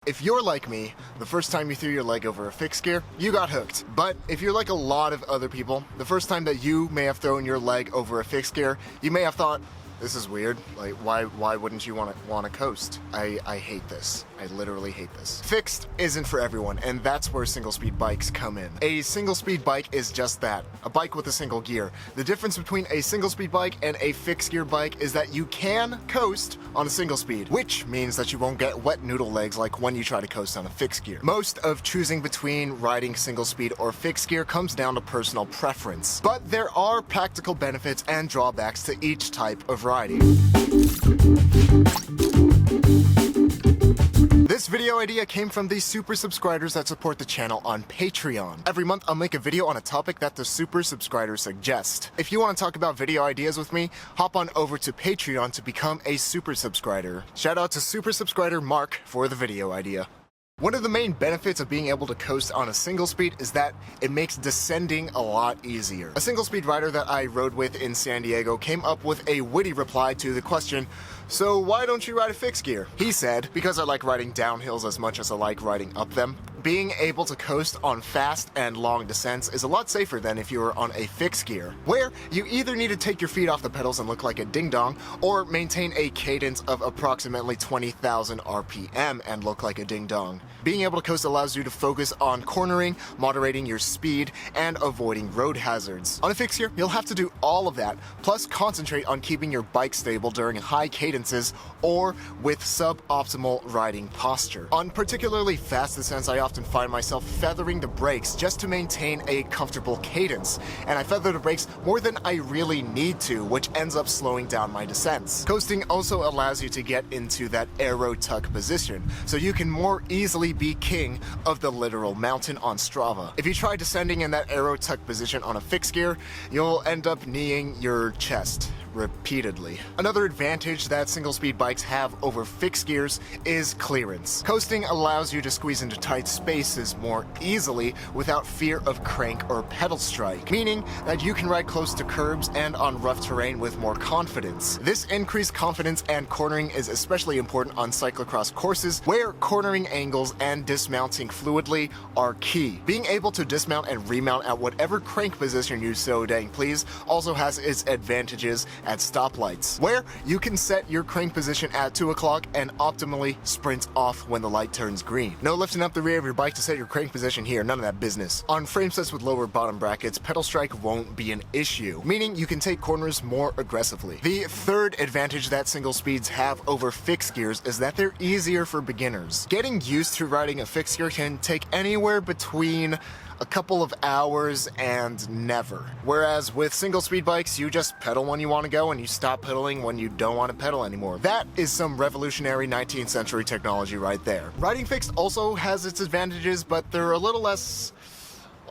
If you're like me, the first time you threw your leg over a fixed gear, you got hooked. But if you're like a lot of other people, the first time that you may have thrown your leg over a fixed gear, you may have thought, this is weird. Like, why wouldn't you want to coast? I hate this. I literally hate this. Fixed isn't for everyone, and that's where single-speed bikes come in. A single-speed bike is just that, a bike with a single gear. The difference between a single-speed bike and a fixed-gear bike is that you can coast on a single speed, which means that you won't get wet noodle legs like when you try to coast on a fixed gear. Most of choosing between riding single speed or fixed gear comes down to personal preference, but there are practical benefits and drawbacks to each type of riding. This video idea came from the super subscribers that support the channel on Patreon. Every month I'll make a video on a topic that the super subscribers suggest. If you want to talk about video ideas with me, hop on over to Patreon to become a super subscriber. Shout out to super subscriber Mark for the video idea. One of the main benefits of being able to coast on a single speed is that it makes descending a lot easier. A single speed rider that I rode with in San Diego came up with a witty reply to the question, "So why don't you ride a fixed gear?" He said, "Because I like riding downhills as much as I like riding up them. Being able to coast on fast and long descents is a lot safer than if you were on a fixed gear, where you either need to take your feet off the pedals and look like a ding-dong, or maintain a cadence of approximately 20,000 RPM and look like a ding-dong. Being able to coast allows you to focus on cornering, moderating your speed, and avoiding road hazards. On a fixed gear, you'll have to do all of that, plus concentrate on keeping your bike stable during high cadences or with suboptimal riding posture. On particularly fast descents, I often find myself feathering the brakes just to maintain a comfortable cadence, and I feather the brakes more than I really need to, which ends up slowing down my descents. Coasting also allows you to get into that Aero Tuck position, so you can more easily be king of the literal mountain on Strava. If you try descending in that Aero Tuck position on a fixed gear, you'll end up kneeing your chest repeatedly. Another advantage that single-speed bikes have over fixed gears is clearance. Coasting allows you to squeeze into tight spaces more easily without fear of crank or pedal strike, meaning that you can ride close to curbs and on rough terrain with more confidence. This increased confidence and cornering is especially important on cyclocross courses where cornering angles and dismounting fluidly are key. Being able to dismount and remount at whatever crank position you so dang please also has its advantages at stoplights, where you can set your crank position at 2 o'clock and optimally sprint off when the light turns green. No lifting up the rear of your bike to set your crank position here, none of that business. On frame sets with lower bottom brackets, pedal strike won't be an issue, meaning you can take corners more aggressively. The third advantage that single speeds have over fixed gears is that they're easier for beginners. Getting used to riding a fixed gear can take anywhere between a couple of hours and never. Whereas with single speed bikes, you just pedal when you want to go and you stop pedaling when you don't want to pedal anymore. That is some revolutionary 19th century technology right there. Riding fixed also has its advantages, but they're a little less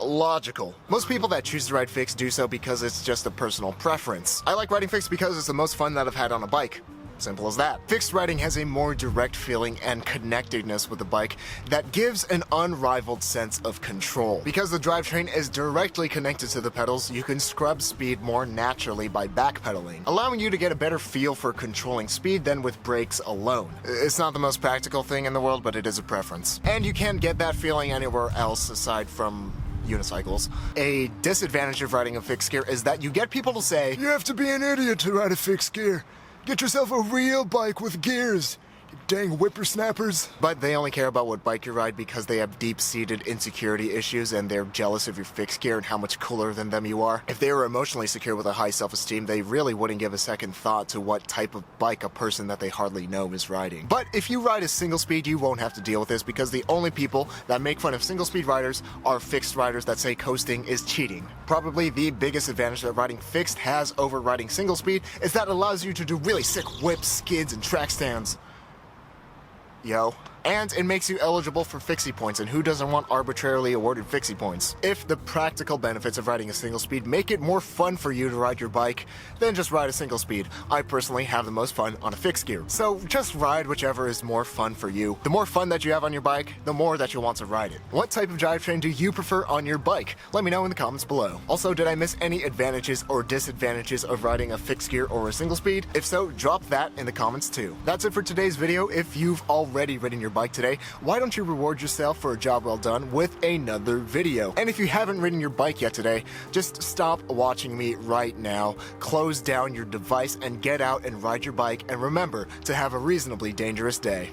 logical. Most people that choose to ride fixed do so because it's just a personal preference. I like riding fixed because it's the most fun that I've had on a bike. Simple as that. Fixed riding has a more direct feeling and connectedness with the bike that gives an unrivaled sense of control. Because the drivetrain is directly connected to the pedals, you can scrub speed more naturally by backpedaling, allowing you to get a better feel for controlling speed than with brakes alone. It's not the most practical thing in the world, but it is a preference. And you can't get that feeling anywhere else aside from unicycles. A disadvantage of riding a fixed gear is that you get people to say, "You have to be an idiot to ride a fixed gear. Get yourself a real bike with gears, you dang whippersnappers." But they only care about what bike you ride because they have deep-seated insecurity issues and they're jealous of your fixed gear and how much cooler than them you are. If they were emotionally secure with a high self-esteem, they really wouldn't give a second thought to what type of bike a person that they hardly know is riding. But if you ride a single speed, you won't have to deal with this because the only people that make fun of single speed riders are fixed riders that say coasting is cheating. Probably the biggest advantage that riding fixed has over riding single speed is that it allows you to do really sick whips, skids, and track stands. Yo. And it makes you eligible for fixie points, and who doesn't want arbitrarily awarded fixie points? If the practical benefits of riding a single speed make it more fun for you to ride your bike, then just ride a single speed. I personally have the most fun on a fixed gear. So just ride whichever is more fun for you. The more fun that you have on your bike, the more that you'll want to ride it. What type of drivetrain do you prefer on your bike? Let me know in the comments below. Also, did I miss any advantages or disadvantages of riding a fixed gear or a single speed? If so, drop that in the comments too. That's it for today's video. If you've already ridden your your bike today, why don't you reward yourself for a job well done with another video? And if you haven't ridden your bike yet today, just stop watching me right now, close down your device and get out and ride your bike, and remember to have a reasonably dangerous day.